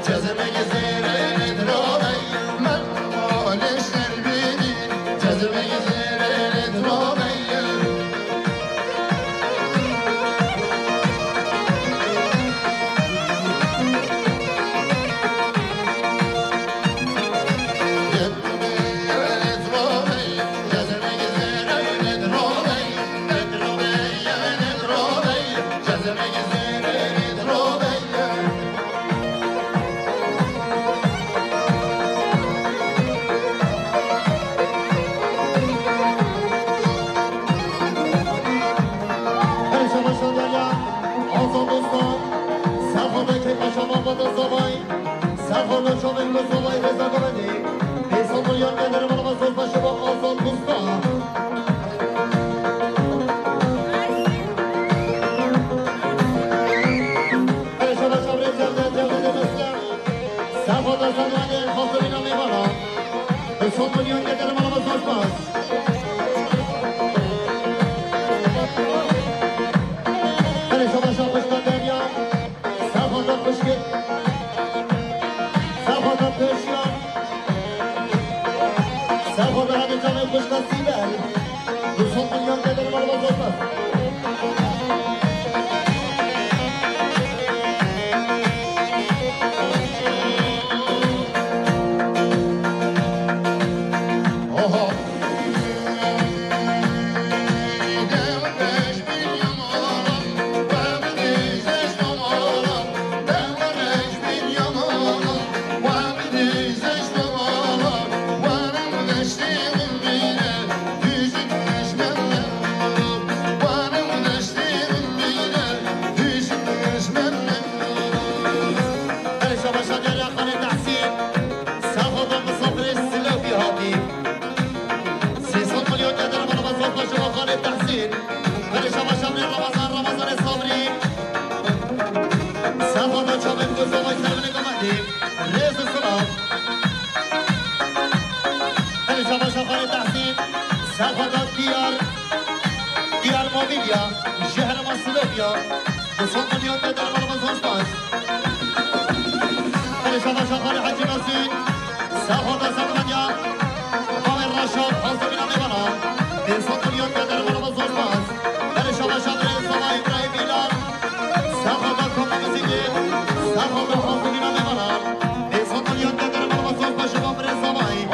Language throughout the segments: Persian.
Cezeme gezere بصوت مليون بدر مرمز هستاش شما شغال حجی نسید سهاد سلمانیا قام الرشاد حاضر بنا میبنا بصوت مليون بدر مرمز هستاش شما شغال سما ابراهیم ایلان سهاد کم نمیزیگی سهاد حاضر بنا میبنا بصوت مليون بدر مرمز هستاش شما بر سمایی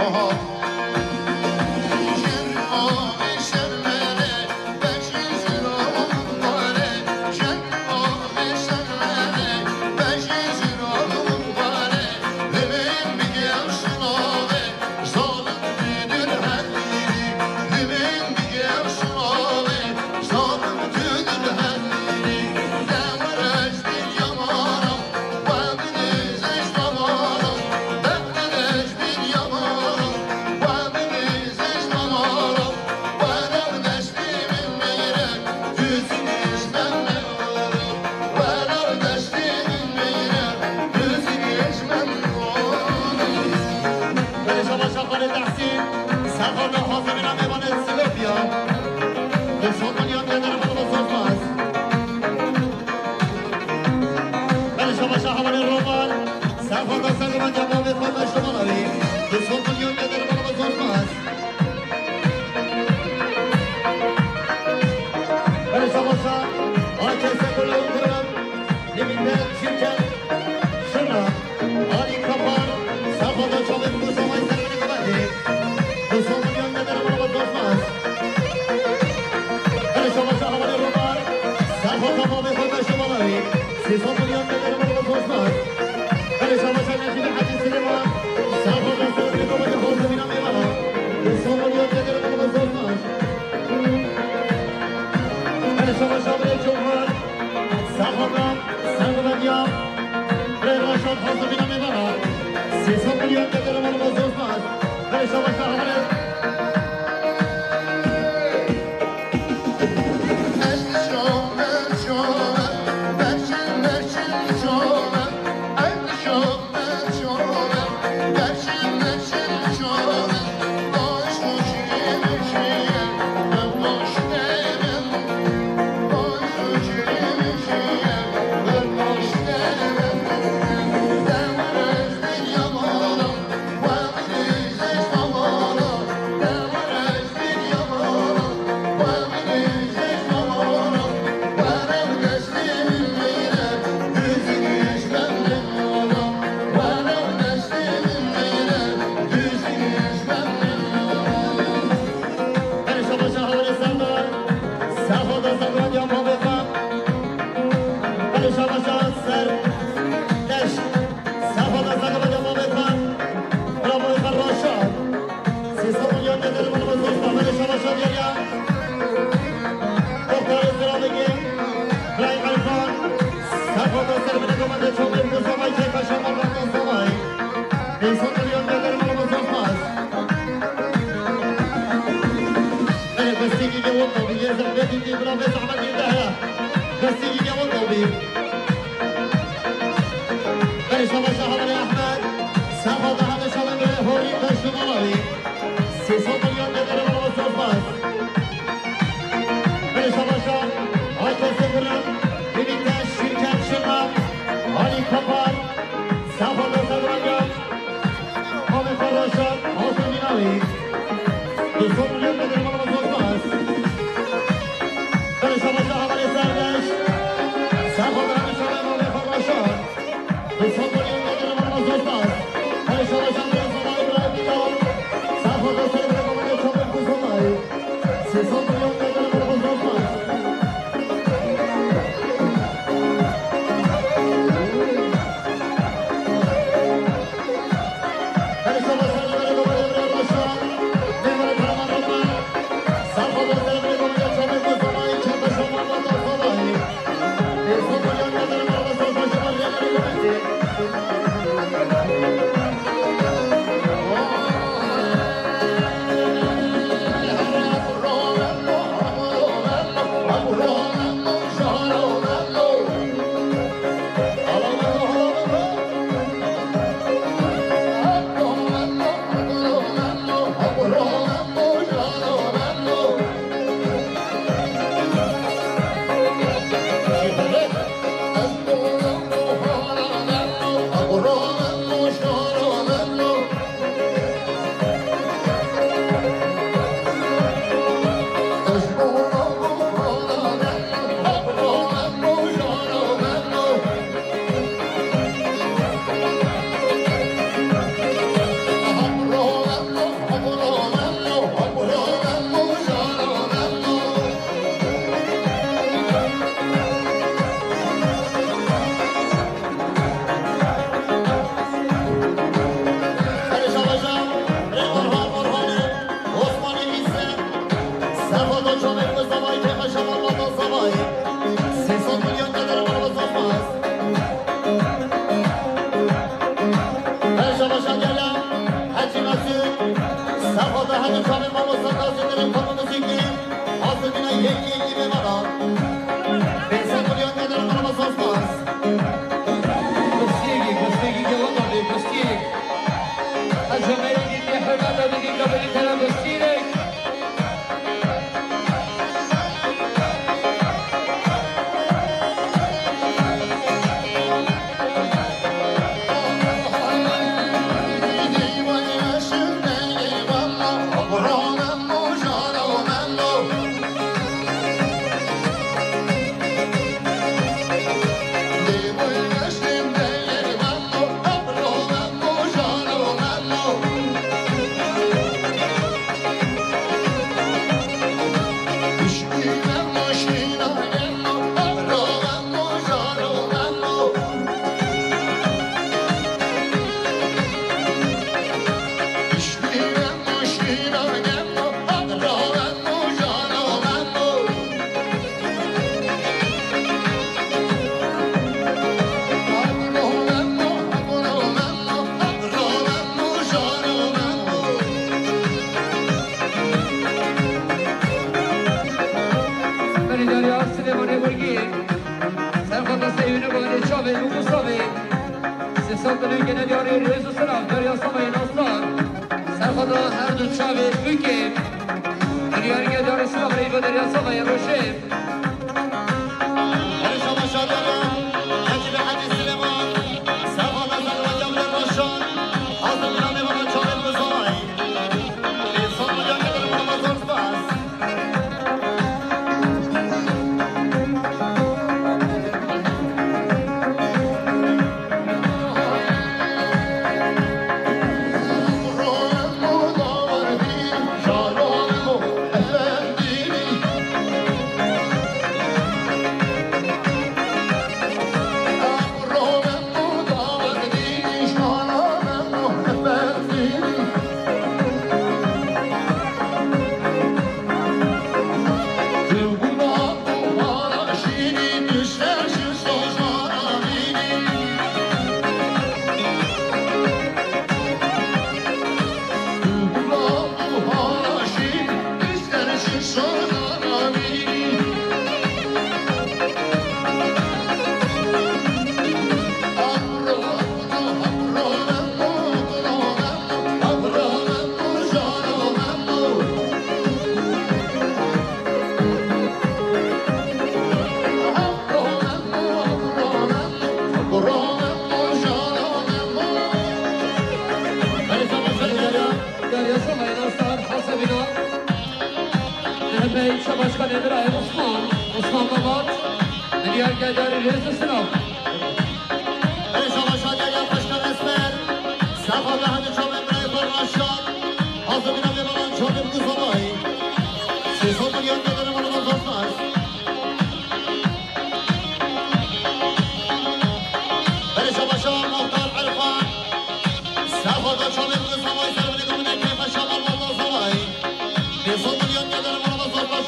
شابه مصابه سیستان دلیل گنه دیاری ریز و سلام دریا سامه ناستان سرخدا هر دو شابه بکیم دیاری گنه دیاری سلام ریز و دریا سامه روشه شما شادران حجب حدی سلیمان سرخدا زن و جمل راشان حاضر نامه و چاره بزای انسان و جان در مدام باز Başkan İbrahim Osman Babat, Diğer Geceri Reis Sınav. Şama Şadya Başkan Esmer, Safada Hadi Çam İbrahim Barnaşan, Hazır Binabi Balan Çoğun Kızılay, Sezon Milyon Gelirim Anadolu Zortmaz. Şama Şam Muhtar Arfan, Safada Çam Kızılay, Servini Kumine Keyfe Şamal Valla Zalay, Sezon Milyon Gelirim Anadolu Zortmaz.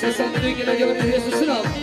سیستان دنیا گنه ریز و سلام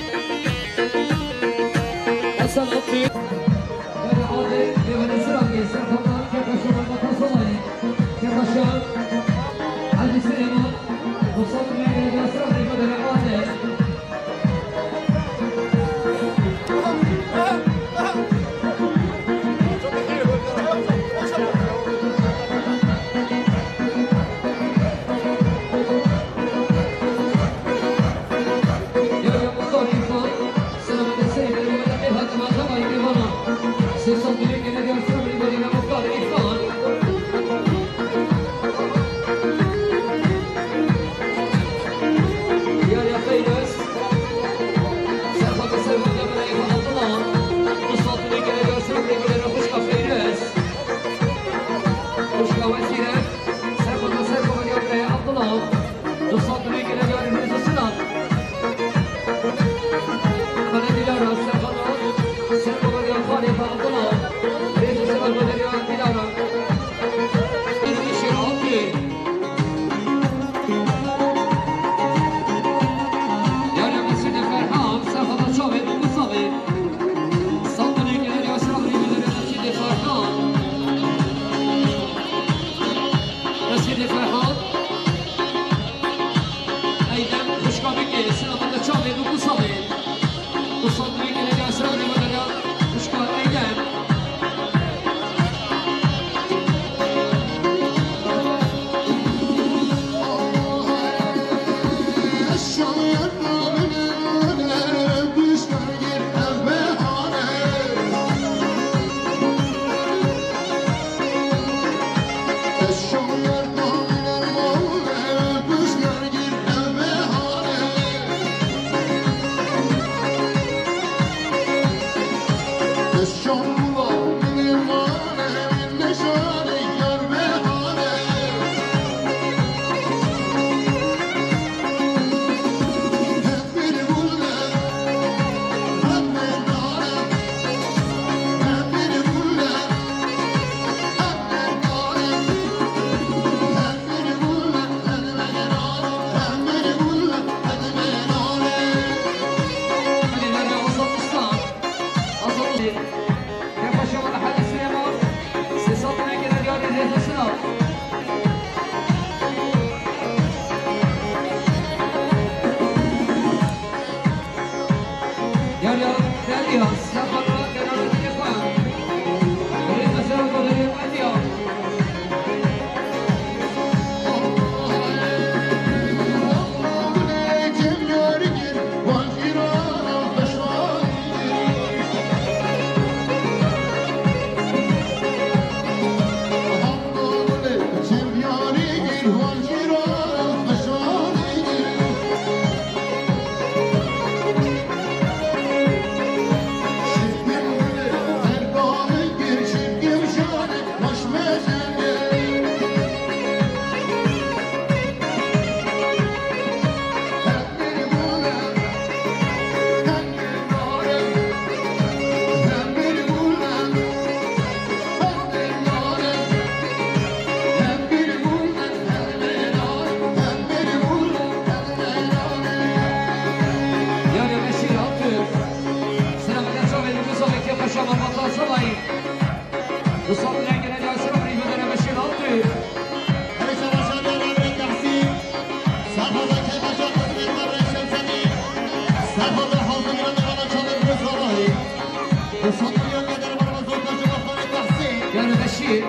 Yani Beşir,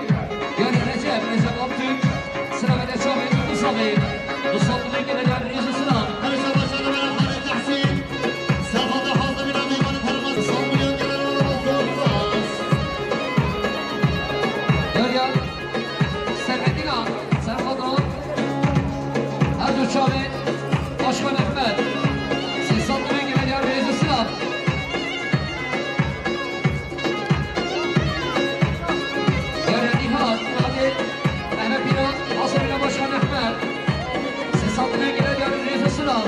yani Recep Abdül, sıra ve Çabuk Musavi, Musavi'nin gelen Reis Sılam. Derya, Servetina, Servador, Erdoğan Çavi, Başkan Ahmet, Musavi'nin gelen Reis Sılam. Başkan Ahmet, siz altına gelen yarın Reis Sılam.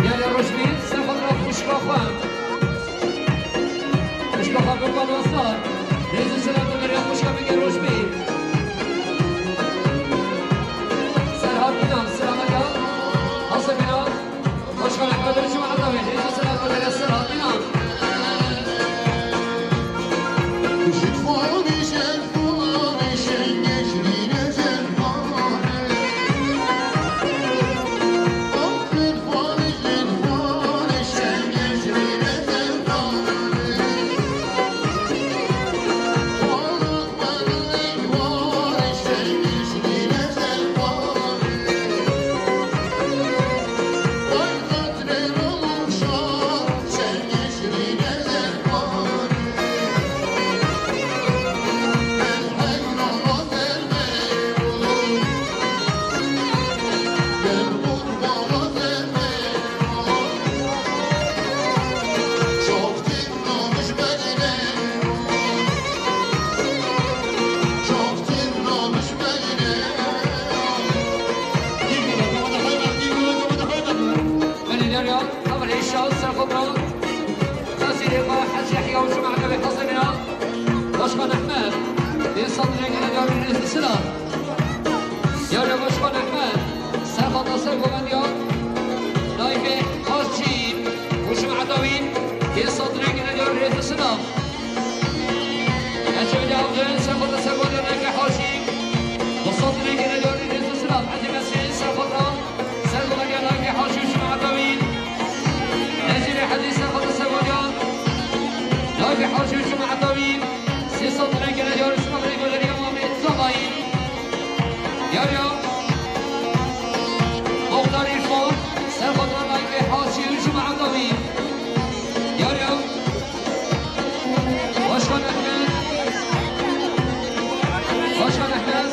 Yani Rojbi, sen fotoğraf Kuşkafan. Kuşkafan bir balonsa, Reis Sılam'da veriyor Kuşkafan gel Rojbi. Serhat Binan, sırama gel. Hasan Binan, Başkan Ahmet'in için anlamadı. Reis Sılam'da veriyor Serhat Binan. Başkan Ahmet, insanlara gelen yarın Reis Sılam. Yarın Başkan Ahmet, Serhat Asır diyor. Naibi Haşim, Huşum Adavin, insanlara gelen yarın Reis Sılam. Eşeğli Avcı, Serhat Asır diyor. Naibi Haşim, insanlara gelen yarın Reis Sılam. Hadi Mesih, Serhat diyor. Naibi Haşim, Huşum Adavin. Necili Hadis, Serhat Asır diyor. Naibi Haşim, Huşum Adavin. صدرك يا جار صدرك ولا اليوم متصغي يا يوم مختار الفور سرقط رمي بحاشي وجمع طويل يا يوم واشكر أحمد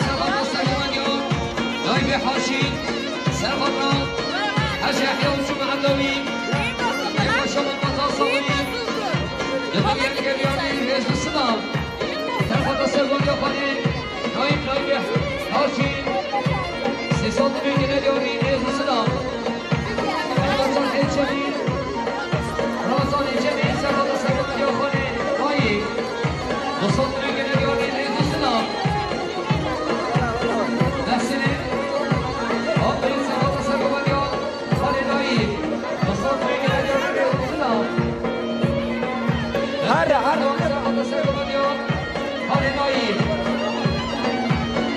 سرقط السلام اليوم رمي بحاشي سرقط رمي حاجة يحيى وجمع طويل يا شباب متصغي يبقى يلقى اليوم ليش بالصدام Serhat Asırgol yapanı, Naim Haşim, Sesat Bölge'de diyor Reis Sılam. Ramazan İlçevi, Serhat Asırgol yapanı, Naim, Sesat Bölge'de diyor Reis Sılam. Nefsini, Abdül Serhat Asırgol diyor, Hali Naim, Sesat Bölge'de diyor Reis Sılam. Serhat Asırgol diyor, Hadi Naim.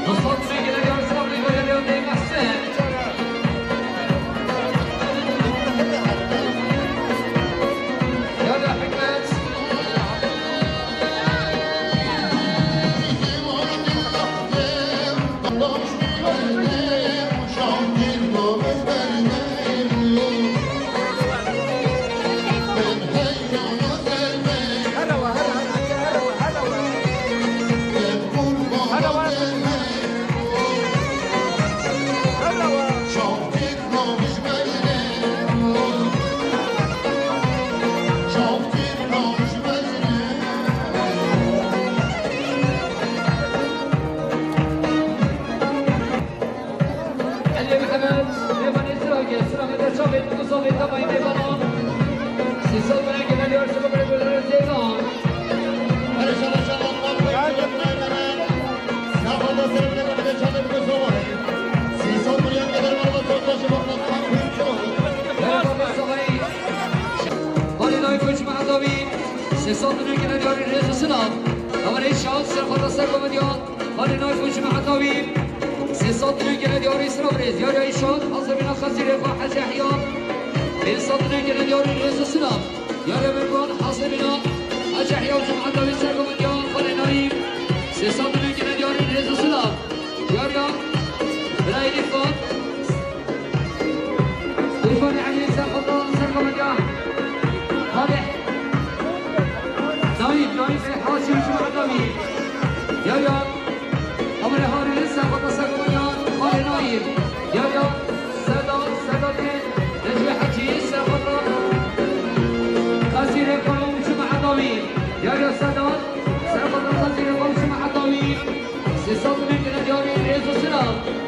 Dostlar buraya gelen yarısına buraya geliyor değmezse. Ya da Hikmet. Sesat Bölge'de diyor Reis Sılam. Ama Reis Şahıs Serhat Asır diyor. Hadi معطاوي سيصد لك دياري سرابريز يا ريشان حظ من خزير حاج يحيى سيصد لك دياري رئيس السلام يا رمضان حظ من حاج يحيى وجمعة دوي سرقم ديان خالي نايم سيصد لك دياري رئيس السلام يا ريان بلاي لفان لفان يعني سرقم ديان خالي نايم في حاشي وجمعة دوي يا ريان أمر هاري لسه بتصرف مليان خالي نايم يا ريان سادات نجم حجي سافر خزير قوم جمعة طويل يا ريان سادات سافر خزير قوم جمعة طويل سيصد من دياري رئيس السلام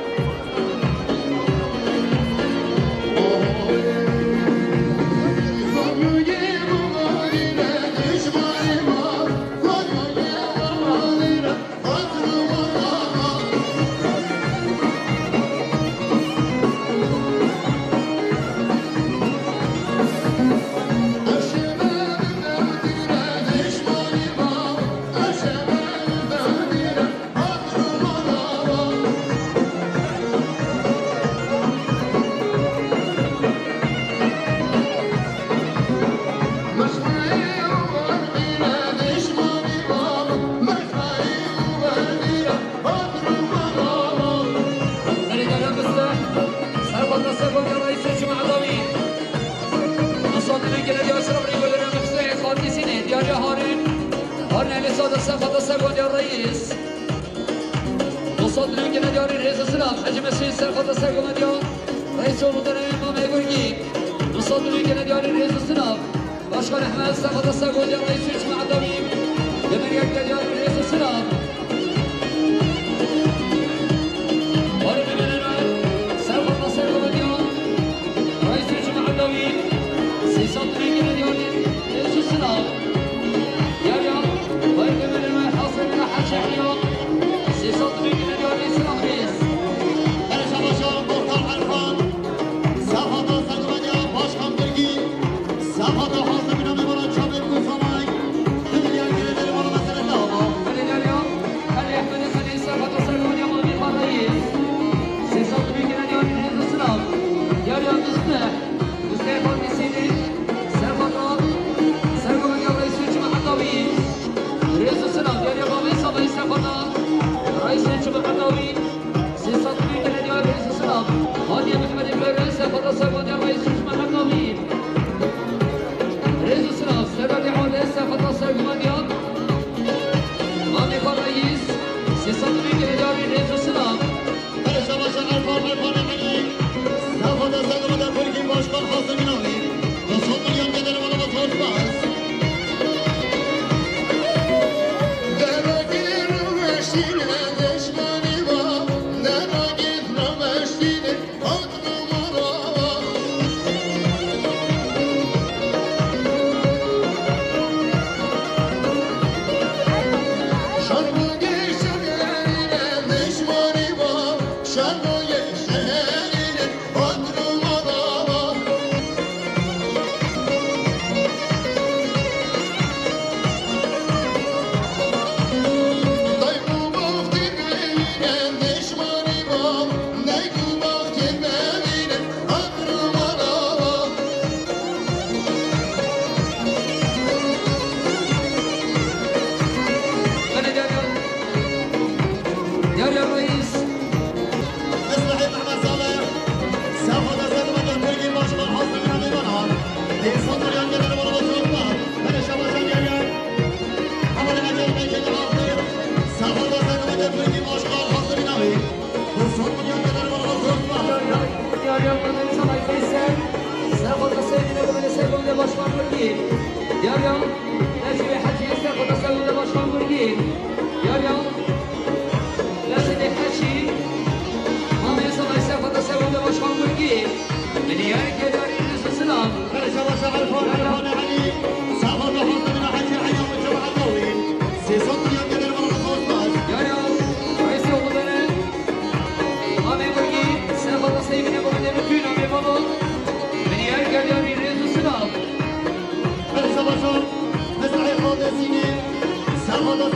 Sağ olun,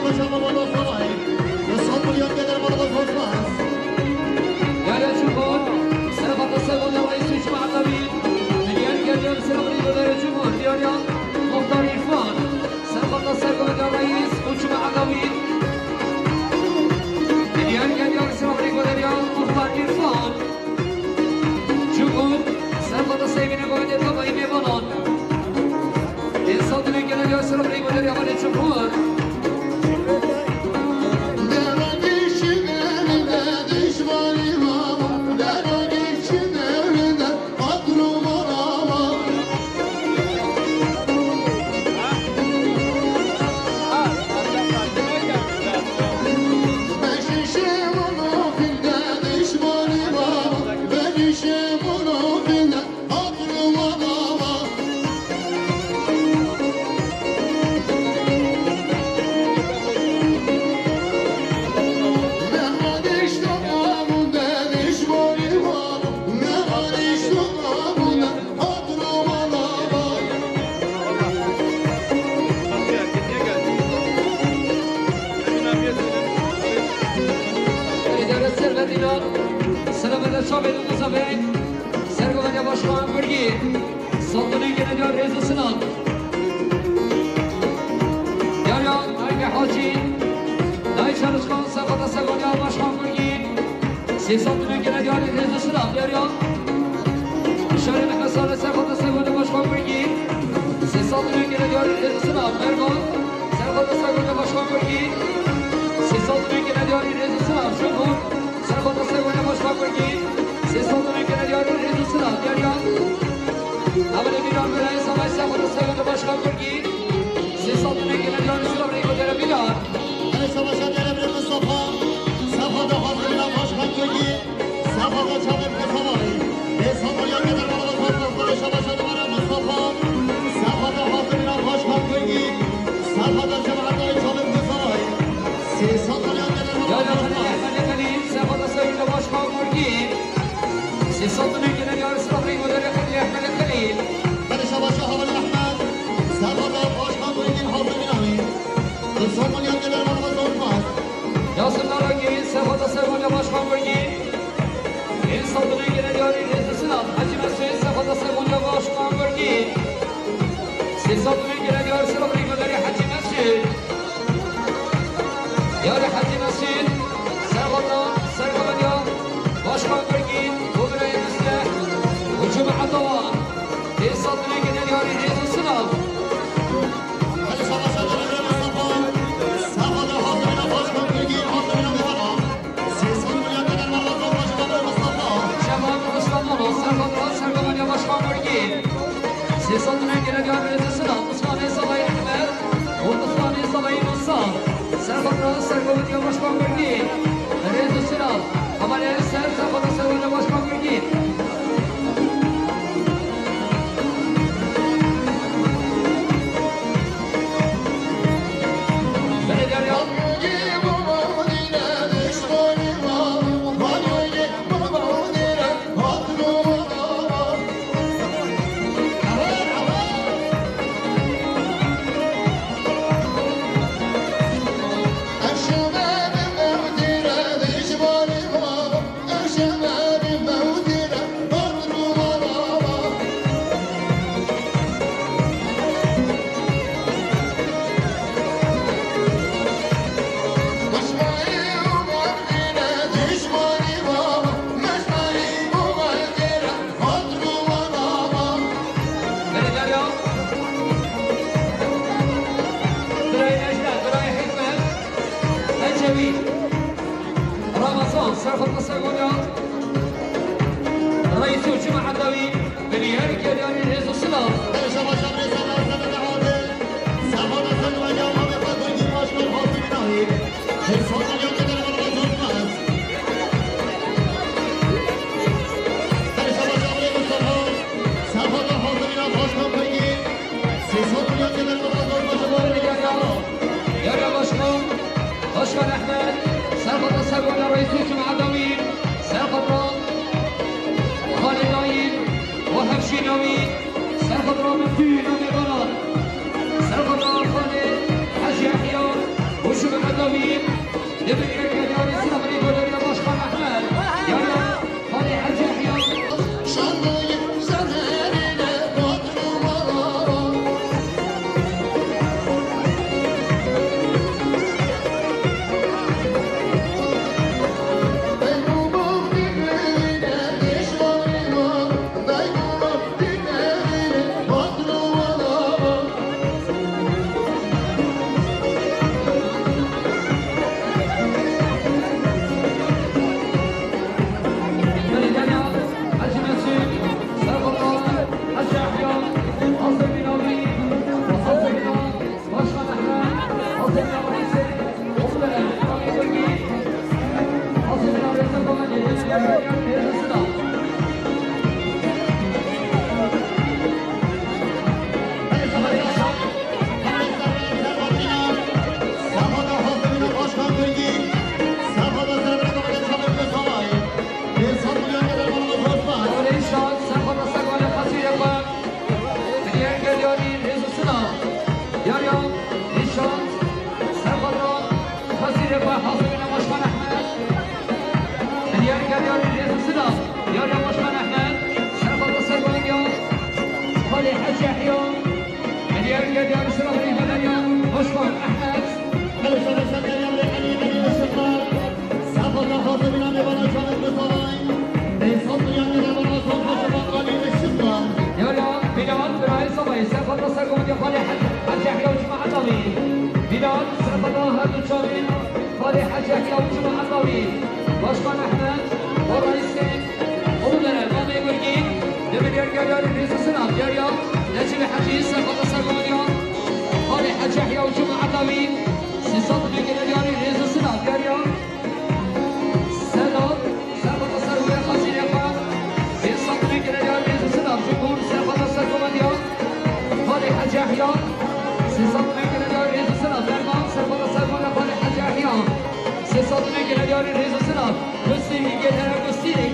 باشم بالا سوای صد میلیون قدر بالا بازماس یعنی چون سرقت سوال رئیس اجتماع النبی دیگر گردیان سرقتی بدر جمهور دیاریان مختار عرفان سرقت سوال رئیس اجتماع النبی دیگر گردیان سرقتی بدریان مختار عرفان جمهور سرقت سیمین باید طبعی میوانان انسان دیگر گردیان سرقتی بدریان جمهور شامل مصابه سرگوانیا باشخوان برگی سلطنه گنجار رئیس سنان یاریان نایب حاجی نایب شارشخان سرقات سرگوانیا باشخوان برگی سی سلطنه گنجار رئیس سنان یاریان اشاره مخصال سرقات سرگوانیا باشخوان برگی سی سلطنه گنجار رئیس سنان مرگان سرقات سرگوانیا باشخوان برگی سی سلطنه گنجار رئیس سنان شکر سرقات سرگوانیا باشخوان برگی سی سلطنه گنجار رئیس سنان یاریان اول میران برای سمای سرقات سرگوانیا باشخوان برگی سی سلطنه گنجار سلام ریگو در میران من شما شدیر ابن مصطفى صفا ده حاضر باشخوان برگی صفا ده چاوم کسامایی انسان میلیون قدر بالا بازماس شما شدیر مصطفى صفا ده حاضر باشخوان برگی صفا ده جماعت چاوم کسامایی سی میلیون قدر بالا سی سلطنه گنجار سلام ریگو در خلیل احمد خلیل من شما شهاب احمد صفا ده باشخوان برگی حاضر بینامی 200 میلیون قدر بالا بازماس یاسر نارنگی سرخواد سرگوانیا باشخوان برگی این سلطنه گنجار رئیس سنان حاجی مسعود سرخواد سرگوانیا باشخوان برگی سی سلطنه گنجار سلام ریگو در حاجی مسعود یاری حاجی مسعود سرگوانیا باشخوان برگی برای مسلح هجوم عطوان این سلطنه گنجار رئیس سنان من شما شدیر ابن مصطفى صفا ده حاضر باشخوان برگی حاضر بینامی 300 میلیون قدر بالا بازماس مصطفى شباب مسلمانو سرخواد سرگوانیا باشخوان برگی سی سلطنه گنجار رئیس سنان عثمان صبایی احمد و عثمان صبایی موسی سرخواد سرگوانیا باشخوان برگی رئیس سنان عمل سرخواد سرگوانیا باشخوان برگی رمضان سرخواد سرگوانیا رئیس اجتماع النبی بنیار گردیان رئیس سنان من شما شدیر زمان حاضر صفا ده سرگوانیا باشخوان برگی باشخوان حاضر بینامی 200 میلیون قدر بالا بازماس من شما شدیر مصطفى صفا ده حاضر باشخوان برگی 300 میلیون قدر بالا بازماس یاری باشخوان احمد سرخواد سرگوانیا رئیس اجتماع النبی سرخواد خالد نایب و حفشی نامی سرخواد مفتون و میبانان سرخواد خالد حجی احیان و شبه ياريا نشان سرخضرا خسير با حاضرين مشمان احمد مليار كديار رئيس السلام ياريا مشمان احمد سرخضرا سرقونيا خالي حج يحيى مليار كديار سلام رئيس مدنيا مشمان احمد خلصنا سكر يمر علي بني الشقار سرخضرا حاضرين نبانا شامل بطاين بيصد يعني نبانا صوت شباب قليل الشقار ياريا بلال براي صباي سرخضرا سرقونيا خالي حج يحيى وجماعة طويل بلال سرخضرا هادو شامل خالي حج يحيى وجماعة طويل مشمان احمد والرئيس كين ولدنا مامي ورقين لمليار كديار رئيس السلام ياريا نجم حجيز سرخضرا سرقونيا خالي حج يحيى وجماعة طويل سيصد بكديار رئيس السلام ياريا سلام سرخضرا سرقونيا خاسين يقام سيصد بكديار رئيس السلام جمهور سرخضرا سرقونيا خالي حج يحيى سيصد بكديار رئيس السلام برمان سرخضرا سرقونيا خالي حج يحيى سيصد بكديار رئيس السلام كسيري كديار كسيري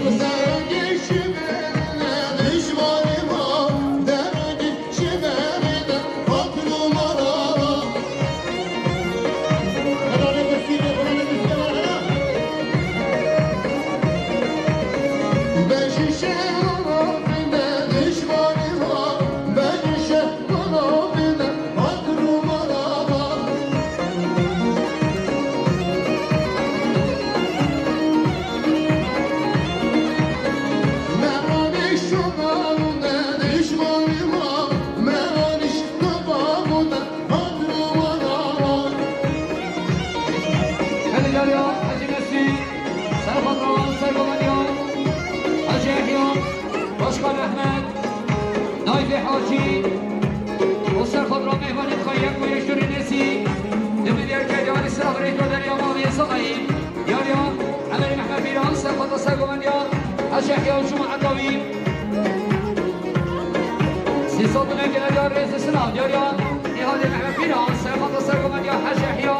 يحيى وجماعة طويل سيصد من كديار رئيس السلام ياريا نهاية محمد بيران سرخط سرقمان يا حج يحيى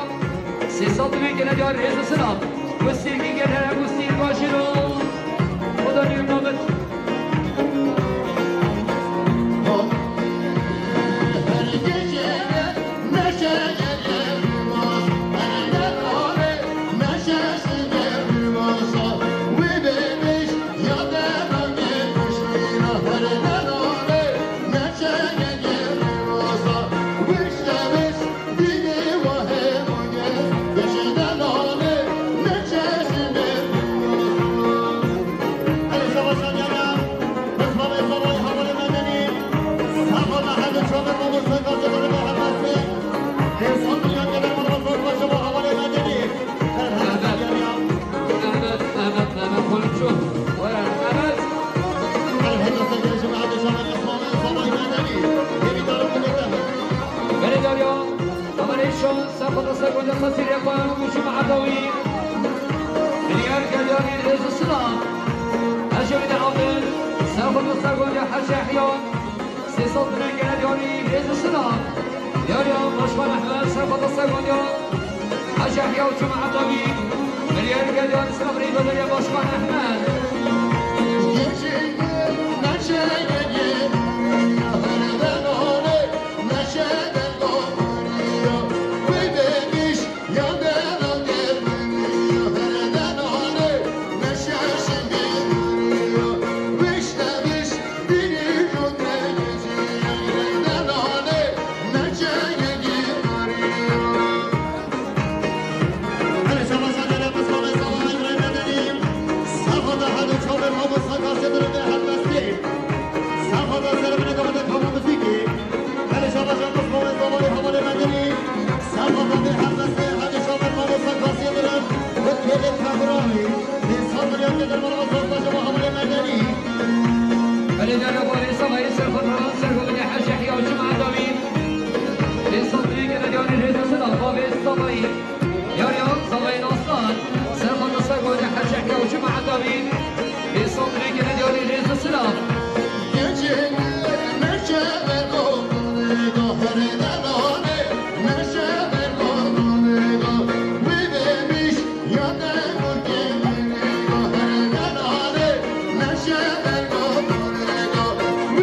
سيصد من كديار رئيس السلام والسيركي كديار والسير باشرو خدا نيونامت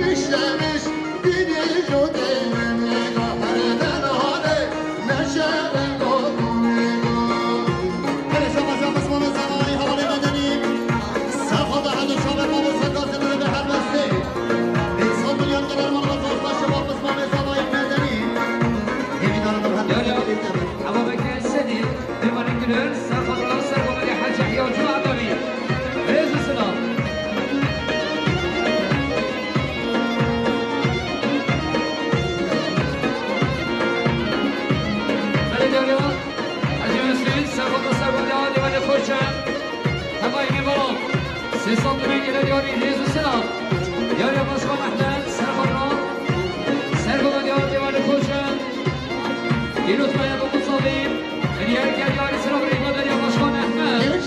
Wish يلا عم بكي السنين بمن كلر سرخد راس سرخد حج يحيى وجماعة دمي ريز السلام بلد يلا حج مسلم سرخد راس سرخد يادي من خوشن تباي مبارك سيصد من كلر يوري ريز السلام يلا مسخن أحمد سرخد راس سرخد يادي من خوشن يلوت ما يبقى مصابين من يرجع ياري سلام ريبادر يا مسخن أحمد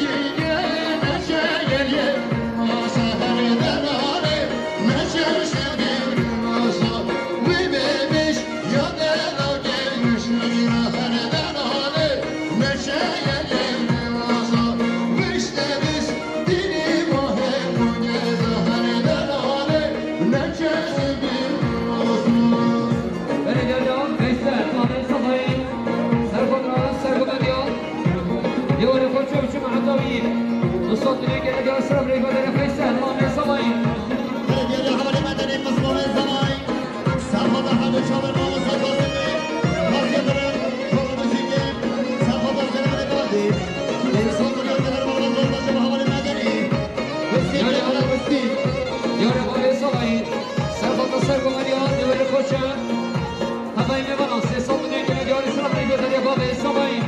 الصوت اللي قاعد يسرب لي بدل فيصل مامي صباي يا حوالي مدني مسموم الزماي سافض أحد شابر ما وصل بسمي راس يدرم كل مشيكي سافض الزمن القادي الصوت اللي يدرم والله زود يا حوالي مدني بسيط يا حوالي بسيط يا مامي صباي سافض السرقة مليون يوري خوشة هباي مبناس الصوت اللي قاعد يسرب لي بدل يا بابي صباي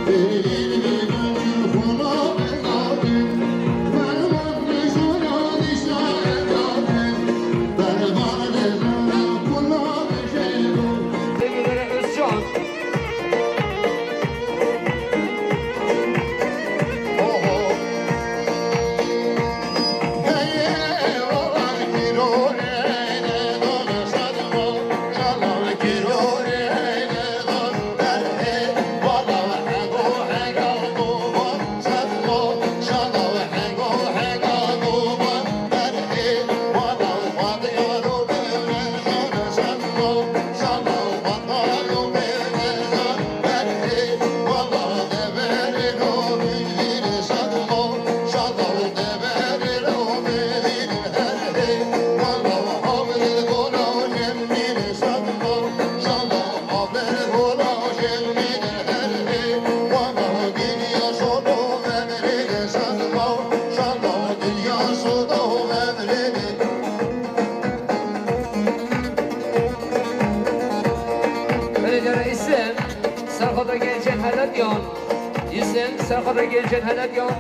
Yeah. بلدر اسم سرخدا گلچن هلدیان اسم سرخدا گلچن هلدیان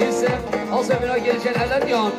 اسم آسمینا گلچن هلدیان